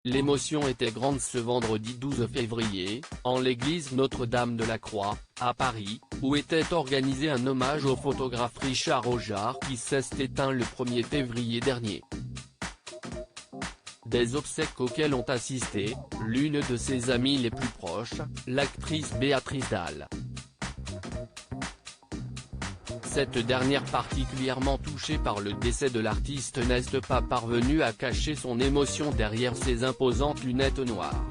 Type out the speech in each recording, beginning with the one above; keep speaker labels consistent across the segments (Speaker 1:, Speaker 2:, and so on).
Speaker 1: L'émotion était grande ce vendredi 12 février, en l'église Notre-Dame de la Croix, à Paris, où était organisé un hommage au photographe Richard Ojard qui s'est éteint le 1er février dernier. Des obsèques auxquelles ont assisté, l'une de ses amies les plus proches, l'actrice Béatrice Dalle. Cette dernière particulièrement touchée par le décès de l'artiste n'est pas parvenue à cacher son émotion derrière ses imposantes lunettes noires.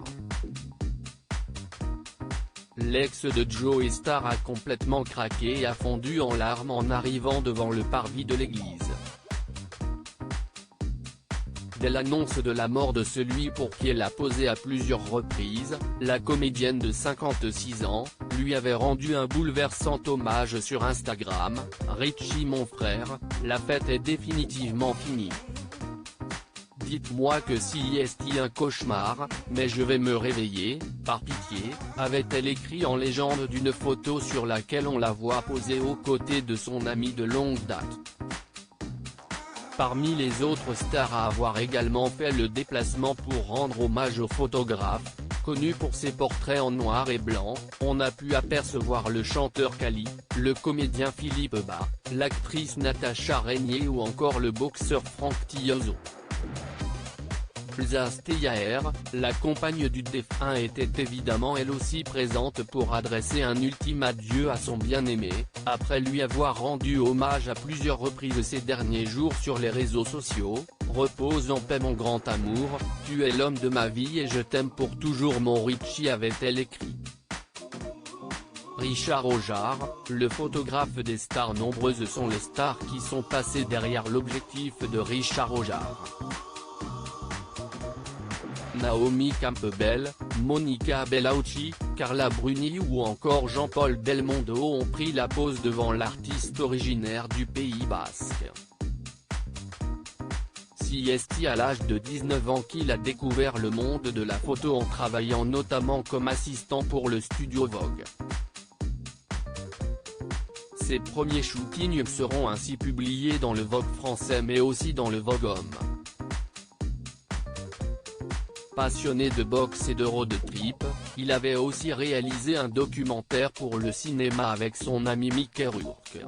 Speaker 1: L'ex de Joe Star a complètement craqué et a fondu en larmes en arrivant devant le parvis de l'église. Dès l'annonce de la mort de celui pour qui elle a posé à plusieurs reprises, la comédienne de 56 ans, lui avait rendu un bouleversant hommage sur Instagram. « Richie mon frère, la fête est définitivement finie. Dites-moi que si est un cauchemar, mais je vais me réveiller, par pitié », avait-elle écrit en légende d'une photo sur laquelle on la voit posée aux côtés de son ami de longue date. Parmi les autres stars à avoir également fait le déplacement pour rendre hommage au photographe, connu pour ses portraits en noir et blanc, on a pu apercevoir le chanteur Kali, le comédien Philippe Bas, l'actrice Natacha Régnier ou encore le boxeur Franck Tiozzo. Elsa Steyaert, la compagne du défunt, était évidemment elle aussi présente pour adresser un ultime adieu à son bien-aimé, après lui avoir rendu hommage à plusieurs reprises ces derniers jours sur les réseaux sociaux. « Repose en paix mon grand amour, tu es l'homme de ma vie et je t'aime pour toujours mon Richie », avait-elle écrit. Richard Ojard, le photographe des stars. Nombreuses sont les stars qui sont passées derrière l'objectif de Richard Ojard. Naomi Campbell, Monica Bellucci, Carla Bruni ou encore Jean-Paul Belmondo ont pris la pose devant l'artiste originaire du Pays Basque. C'est à l'âge de 19 ans qu'il a découvert le monde de la photo en travaillant notamment comme assistant pour le studio Vogue. Ses premiers shootings seront ainsi publiés dans le Vogue français mais aussi dans le Vogue Homme. Passionné de boxe et de road trip, il avait aussi réalisé un documentaire pour le cinéma avec son ami Mickey Rourke.